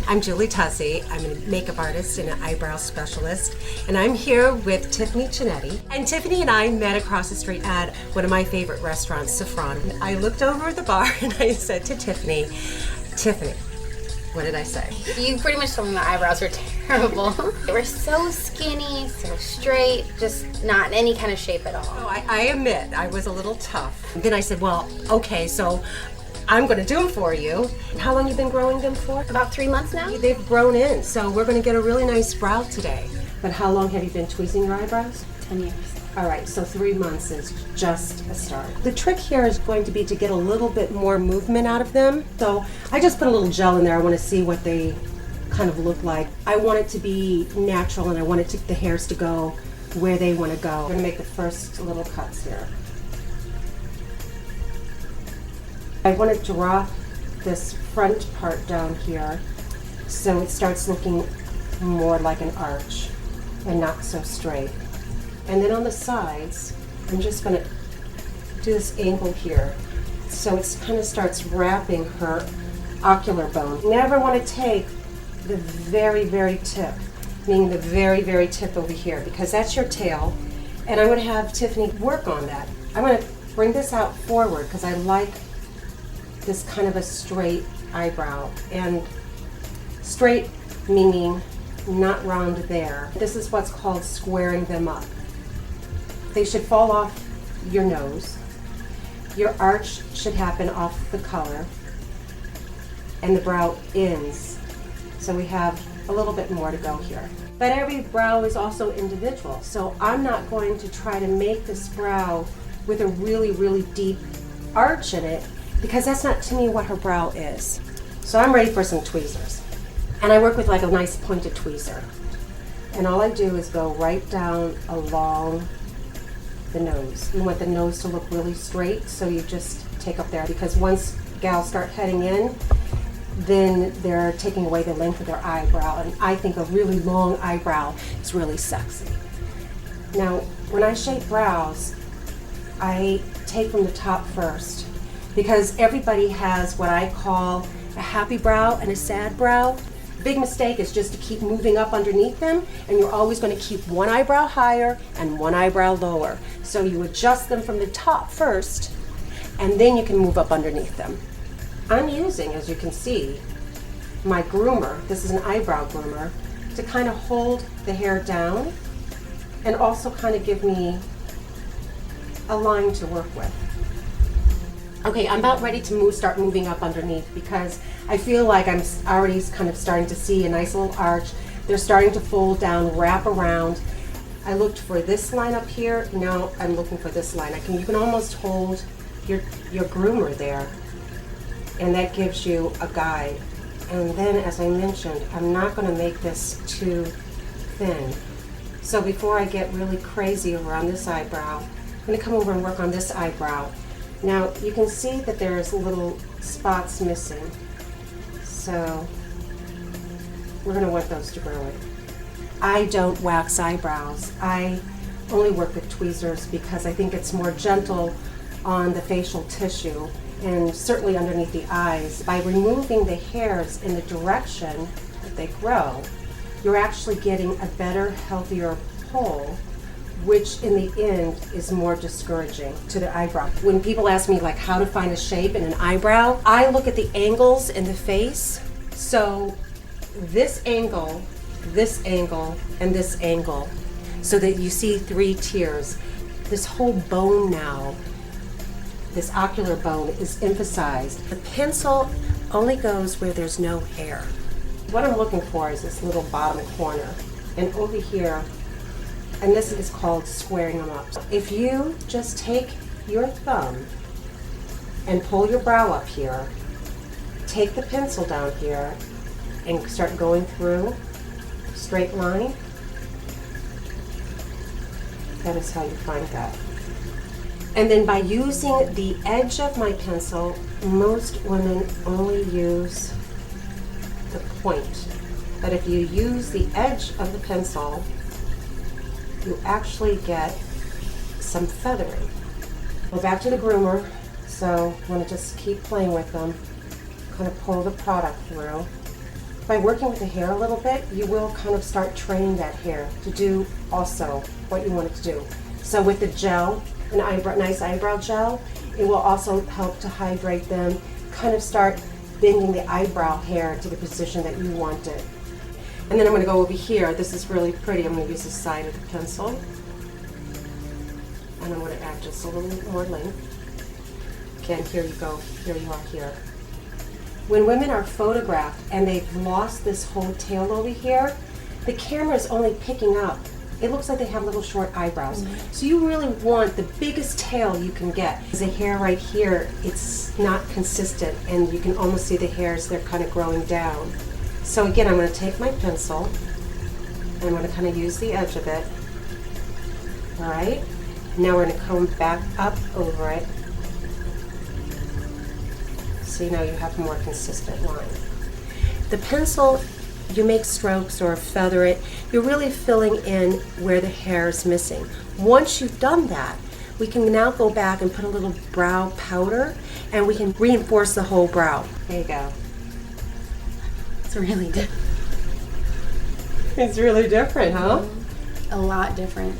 I'm Julie Tussey. I'm a makeup artist and an eyebrow specialist, and I'm here with Tiffany Chinetti. And Tiffany and I met across the street at one of my favorite restaurants, Saffron. I looked over at the bar and I said to Tiffany, what did I say? You pretty much told me my eyebrows were terrible. They were so skinny, so straight, just not in any kind of shape at all. Oh, I admit, I was a little tough. Then I said, well, okay, so I'm going to do them for you. How long you been growing them for? About 3 months now. They've grown in, so we're going to get a really nice brow today. But how long have you been tweezing your eyebrows? 10 years. All right, so 3 months is just a start. The trick here is going to be to get a little bit more movement out of them. So I just put a little gel in there. I want to see what they kind of look like. I want it to be natural, and I want the hairs to go where they want to go. I'm going to make the first little cuts here. I want to drop this front part down here so it starts looking more like an arch and not so straight. And then on the sides, I'm just going to do this angle here so it kind of starts wrapping her ocular bone. You never want to take the very, very tip, meaning the very, very tip over here, because that's your tail. And I'm going to have Tiffany work on that. I'm going to bring this out forward because I like this kind of a straight eyebrow, and straight meaning not round there. This is what's called squaring them up. They should fall off your nose. Your arch should happen off the color, and the brow ends. So we have a little bit more to go here. But every brow is also individual, so I'm not going to try to make this brow with a really, really deep arch in it, because that's not to me what her brow is. So I'm ready for some tweezers. And I work with like a nice pointed tweezer. And all I do is go right down along the nose. You want the nose to look really straight, so you just take up there, because once gals start heading in, then they're taking away the length of their eyebrow. And I think a really long eyebrow is really sexy. Now, when I shape brows, I take from the top first, because everybody has what I call a happy brow and a sad brow. Big mistake is just to keep moving up underneath them, and you're always going to keep one eyebrow higher and one eyebrow lower. So you adjust them from the top first, and then you can move up underneath them. I'm using, as you can see, my groomer. This is an eyebrow groomer to kind of hold the hair down and also kind of give me a line to work with. Okay, I'm about ready to start moving up underneath, because I feel like I'm already kind of starting to see a nice little arch. They're starting to fold down, wrap around. I looked for this line up here. Now I'm looking for this line. You can almost hold your groomer there, and that gives you a guide. And then, as I mentioned, I'm not going to make this too thin. So before I get really crazy over on this eyebrow, I'm going to come over and work on this eyebrow. Now, you can see that there's little spots missing, so we're going to want those to grow in. I don't wax eyebrows. I only work with tweezers because I think it's more gentle on the facial tissue, and certainly underneath the eyes. By removing the hairs in the direction that they grow, you're actually getting a better, healthier pull, which in the end is more discouraging to the eyebrow. When people ask me like how to find a shape in an eyebrow, I look at the angles in the face. So this angle, and this angle, so that you see 3 tiers. This whole bone now, this ocular bone, is emphasized. The pencil only goes where there's no hair. What I'm looking for is this little bottom corner, and over here, and this is called squaring them up. If you just take your thumb and pull your brow up here, take the pencil down here, and start going through a straight line, that is how you find that. And then by using the edge of my pencil, most women only use the point. But if you use the edge of the pencil, you actually get some feathering. Go back to the groomer. So I'm going to just keep playing with them, kind of pull the product through. by working with the hair a little bit, you will kind of start training that hair to do also what you want it to do. So with the gel, nice eyebrow gel, it will also help to hydrate them, kind of start bending the eyebrow hair to the position that you want it. And then I'm going to go over here. This is really pretty. I'm going to use the side of the pencil. And I'm going to add just a little more length. Again, here you go. Here you are here. When women are photographed and they've lost this whole tail over here, the camera is only picking up. It looks like they have little short eyebrows. So you really want the biggest tail you can get. The hair right here, it's not consistent, and you can almost see the hairs, they're kind of growing down. So again, I'm going to take my pencil, and I'm going to kind of use the edge of it. All right? Now we're going to comb back up over it. See, now you have a more consistent line. The pencil, you make strokes or feather it, you're really filling in where the hair is missing. Once you've done that, we can now go back and put a little brow powder, and we can reinforce the whole brow. There you go. It's really different. It's really different, huh? A lot different.